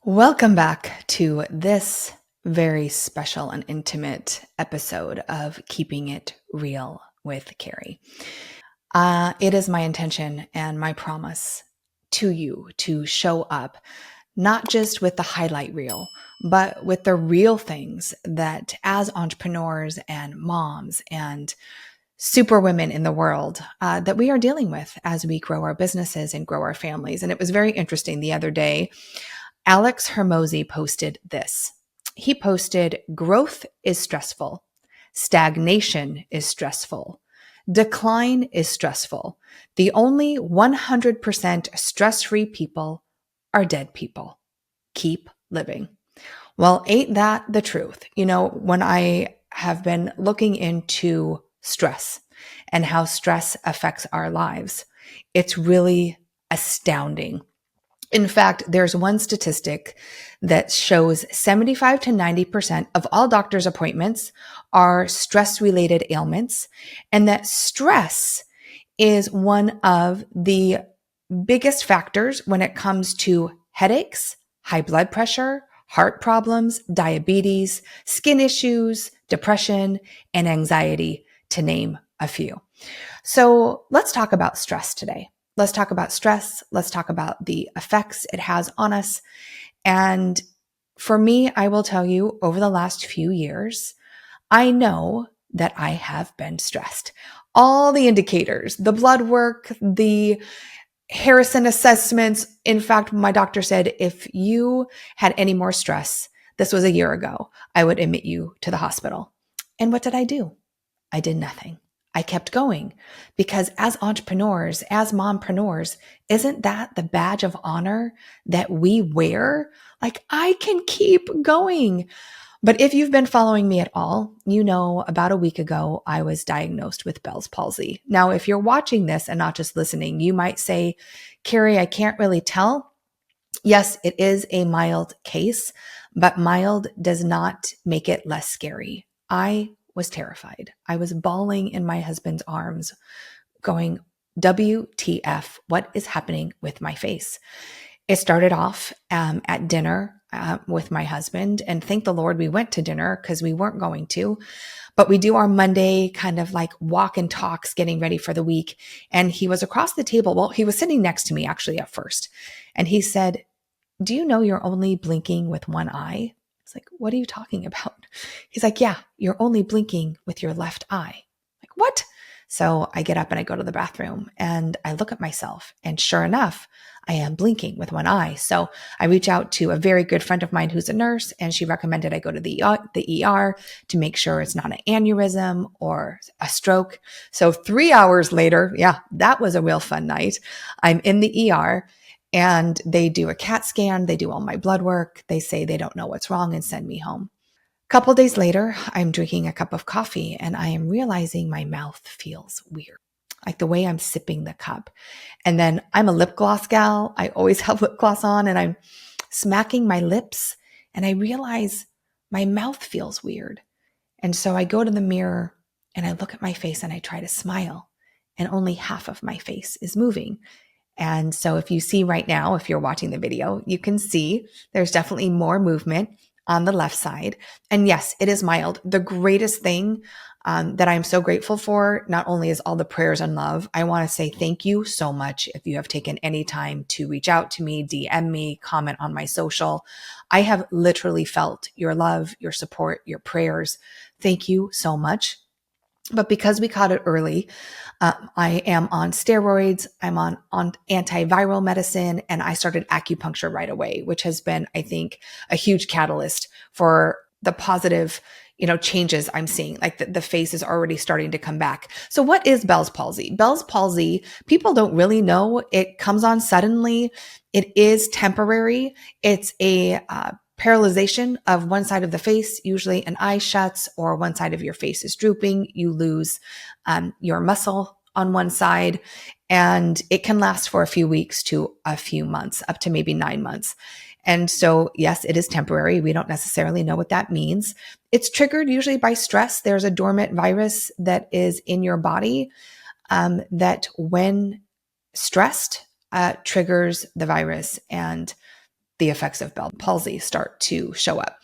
Welcome back to this very special and intimate episode of Keeping It Real with Keri. It is my intention and my promise to you to show up not just with the highlight reel, but with the real things that as entrepreneurs and moms and super women in the world that we are dealing with as we grow our businesses and grow our families. And it was very interesting the other day. Alex Hermosi posted this. He posted, growth is stressful. Stagnation is stressful. Decline is stressful. The only 100% stress-free people are dead people. Keep living. Well, ain't that the truth? You know, when I have been looking into stress and how stress affects our lives, it's really astounding. In fact, there's one statistic that shows 75 to 90% of all doctor's appointments are stress-related ailments, and that stress is one of the biggest factors when it comes to headaches, high blood pressure, heart problems, diabetes, skin issues, depression, and anxiety, to name a few. So let's talk about stress today. Let's talk about stress. Let's talk about the effects it has on us. And for me, I will tell you, over the last few years, I know that I have been stressed. All the indicators, the blood work, the Harrison assessments. In fact, my doctor said, if you had any more stress, this was a year ago, I would admit you to the hospital. And what did I do? I did nothing. I kept going because as entrepreneurs, as mompreneurs, isn't that the badge of honor that we wear? Like, I can keep going. But if you've been following me at all, you know about a week ago, I was diagnosed with Bell's palsy. Now, if you're watching this and not just listening, you might say, Keri, I can't really tell. Yes, it is a mild case, but mild does not make it less scary. I was terrified. I was bawling in my husband's arms, going, WTF, what is happening with my face? It started off at dinner with my husband, and thank the Lord we went to dinner because we weren't going to, but we do our Monday kind of like walk and talks, getting ready for the week. And he was across the table. Well, he was sitting next to me actually at first. And he said, do you know you're only blinking with one eye? It's like, what are you talking about? He's like, yeah, you're only blinking with your left eye. Like, what? So I get up and I go to the bathroom and I look at myself, and sure enough, I am blinking with one eye. So I reach out to a very good friend of mine who's a nurse, and she recommended I go to the ER to make sure it's not an aneurysm or a stroke. So 3 hours later, yeah, that was a real fun night. I'm in the ER. And they do a CAT scan. They do all my blood work. They say they don't know what's wrong and send me home. A couple days later, I'm drinking a cup of coffee and I am realizing my mouth feels weird, like the way I'm sipping the cup. And then I'm a lip gloss gal. I always have lip gloss on, and I'm smacking my lips and I realize my mouth feels weird. And so I go to the mirror and I look at my face and I try to smile, and only half of my face is moving. And so if you see right now, if you're watching the video, you can see there's definitely more movement on the left side. And yes, it is mild. The greatest thing that I'm so grateful for, not only is all the prayers and love, I want to say thank you so much if you have taken any time to reach out to me, DM me, comment on my social. I have literally felt your love, your support, your prayers. Thank you so much. But because we caught it early, I am on steroids, I'm on antiviral medicine, and I started acupuncture right away, which has been, I think, a huge catalyst for the positive, changes I'm seeing. Like the face is already starting to come back. So what is Bell's palsy? Bell's palsy, people don't really know. It comes on suddenly. It is temporary. It's a paralyzation of one side of the face, usually an eye shuts or one side of your face is drooping. You lose your muscle on one side, and it can last for a few weeks to a few months, up to maybe 9 months. And so, yes, it is temporary. We don't necessarily know what that means. It's triggered usually by stress. There's a dormant virus that is in your body that when stressed triggers the virus, and the effects of Bell palsy start to show up.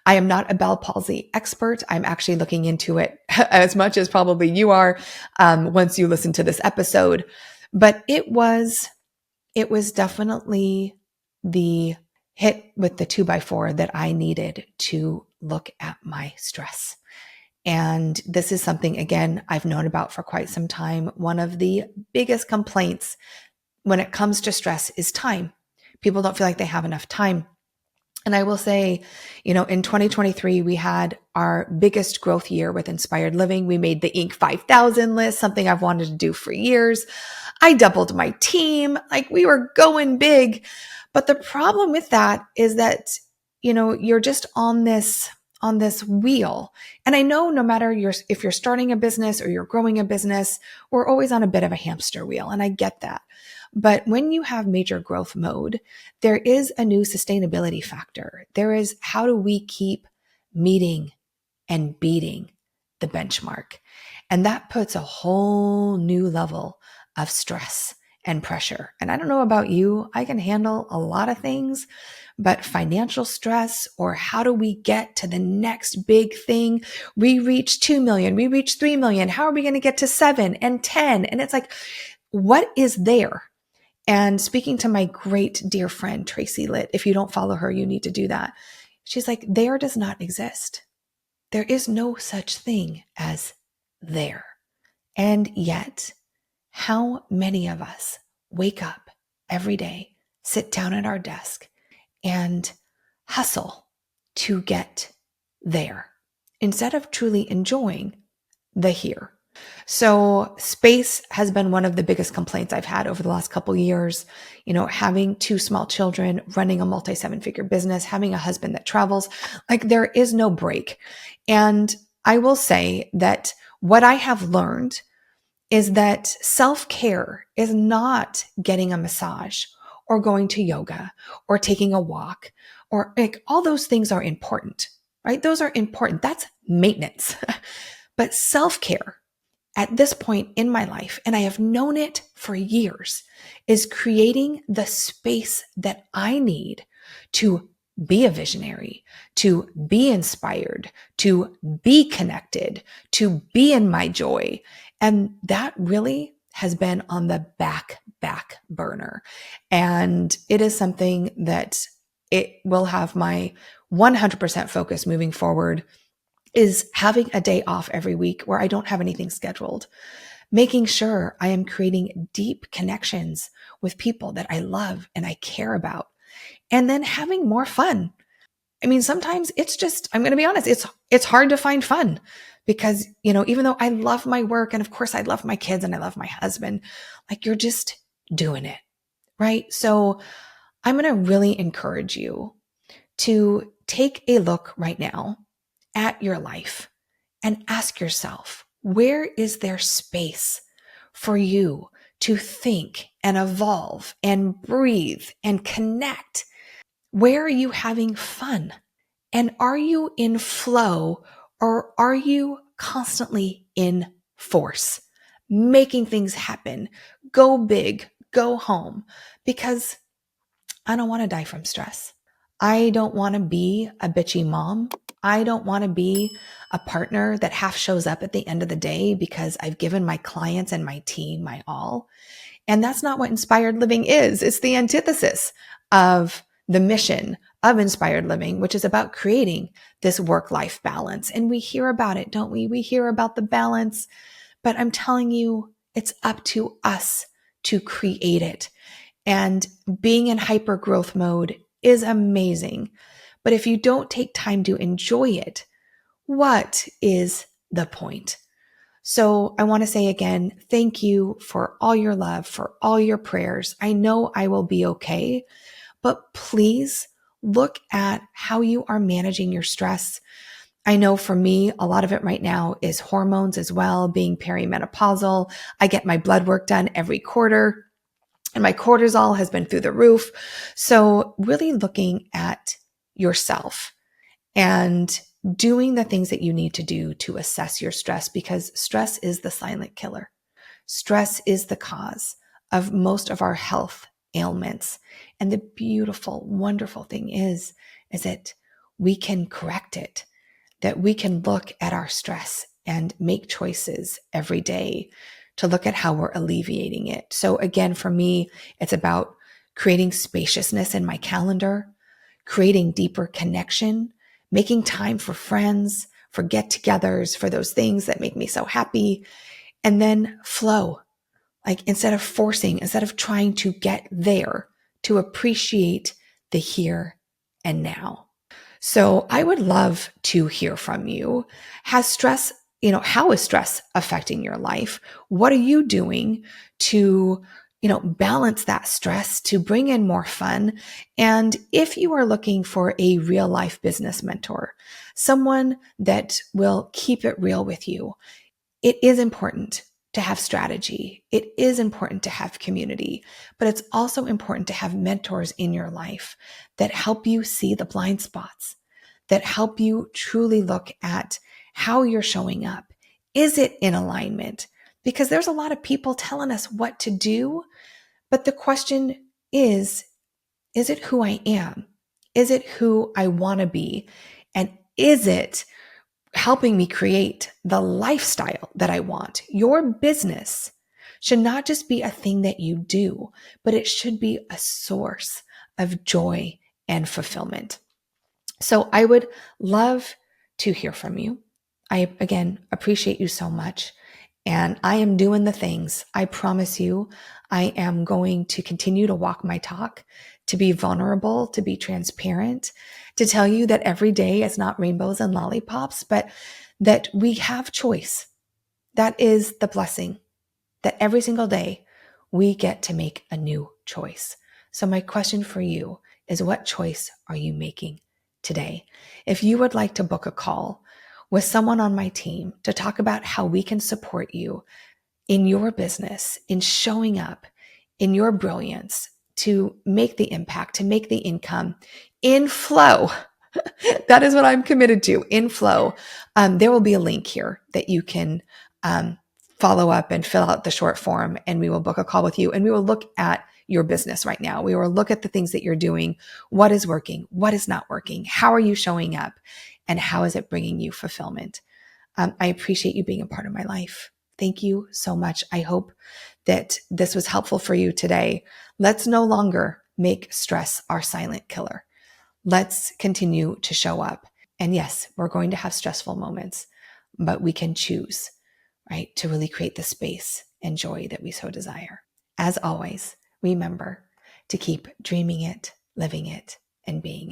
I am not a Bell palsy expert. I'm actually looking into it as much as probably you are once you listen to this episode. But it was definitely the hit with the 2x4 that I needed to look at my stress. And this is something, again, I've known about for quite some time. One of the biggest complaints when it comes to stress is time. People don't feel like they have enough time. And I will say, in 2023, we had our biggest growth year with Inspired Living. We made the Inc. 5000 list, something I've wanted to do for years. I doubled my team. Like, we were going big. But the problem with that is that, you're just on this wheel. And I know no matter if you're starting a business or you're growing a business, we're always on a bit of a hamster wheel. And I get that. But when you have major growth mode, there is a new sustainability factor. There is, how do we keep meeting and beating the benchmark? And that puts a whole new level of stress and pressure. And I don't know about you, I can handle a lot of things, but financial stress, or how do we get to the next big thing? We reached 2 million, we reached 3 million. How are we going to get to 7 and 10? And it's like, what is there? And speaking to my great dear friend, Tracy Litt, if you don't follow her, you need to do that. She's like, there does not exist. There is no such thing as there. And yet, how many of us wake up every day, sit down at our desk, and hustle to get there instead of truly enjoying the here? So space has been one of the biggest complaints I've had over the last couple of years. Having 2 small children, running a multi-7-figure business, having a husband that travels, like, there is no break. And I will say that what I have learned is that self-care is not getting a massage or going to yoga or taking a walk, or like, all those things are important, right? Those are important. That's maintenance. But self-care at this point in my life, and I have known it for years, is creating the space that I need to be a visionary, to be inspired, to be connected, to be in my joy. And that really has been on the back burner. And it is something that it will have my 100% focus moving forward, is having a day off every week where I don't have anything scheduled, making sure I am creating deep connections with people that I love and I care about, and then having more fun. I mean, sometimes it's just, I'm going to be honest, it's hard to find fun because, even though I love my work, and of course I love my kids and I love my husband, like, you're just doing it, right? So I'm going to really encourage you to take a look right now at your life and ask yourself, where is there space for you to think and evolve and breathe and connect? Where are you having fun? And are you in flow, or are you constantly in force, making things happen? Go big, go home, because I don't want to die from stress. I don't want to be a bitchy mom. I don't want to be a partner that half shows up at the end of the day because I've given my clients and my team my all. And that's not what Inspired Living is. It's the antithesis of the mission of Inspired Living, which is about creating this work-life balance. And we hear about it, don't we? We hear about the balance, but I'm telling you, it's up to us to create it. And being in hyper growth mode is amazing. But if you don't take time to enjoy it, what is the point? So I want to say again, thank you for all your love, for all your prayers. I know I will be okay, but please look at how you are managing your stress. I know for me, a lot of it right now is hormones as well, being perimenopausal. I get my blood work done every quarter, and my cortisol has been through the roof. So really looking at yourself and doing the things that you need to do to assess your stress, because stress is the silent killer. Stress is the cause of most of our health ailments. And the beautiful, wonderful thing is that we can correct it, that we can look at our stress and make choices every day to look at how we're alleviating it. So again, for me, it's about creating spaciousness in my calendar, creating deeper connection, making time for friends, for get-togethers, for those things that make me so happy, and then flow. Like instead of forcing, instead of trying to get there, to appreciate the here and now. So I would love to hear from you. Has stress, how is stress affecting your life? What are you doing to, balance that stress, to bring in more fun? And if you are looking for a real life business mentor, someone that will keep it real with you, it is important to have strategy. It is important to have community, but it's also important to have mentors in your life that help you see the blind spots, that help you truly look at how you're showing up. Is it in alignment? Because there's a lot of people telling us what to do, but the question is it who I am? Is it who I want to be? And is it helping me create the lifestyle that I want? Your business should not just be a thing that you do, but it should be a source of joy and fulfillment. So I would love to hear from you. I, again, appreciate you so much. And I am doing the things. I promise you, I am going to continue to walk my talk, to be vulnerable, to be transparent, to tell you that every day is not rainbows and lollipops, but that we have choice. That is the blessing, that every single day we get to make a new choice. So my question for you is, what choice are you making today? If you would like to book a call with someone on my team to talk about how we can support you in your business, in showing up in your brilliance, to make the impact, to make the income in flow. That is what I'm committed to, in flow. There will be a link here that you can follow up and fill out the short form, and we will book a call with you, and we will look at your business right now. We will look at the things that you're doing. What is working? What is not working? How are you showing up? And how is it bringing you fulfillment? I appreciate you being a part of my life. Thank you so much. I hope that this was helpful for you today. Let's no longer make stress our silent killer. Let's continue to show up. And yes, we're going to have stressful moments, but we can choose, right, to really create the space and joy that we so desire. As always, remember to keep dreaming it, living it, and being it.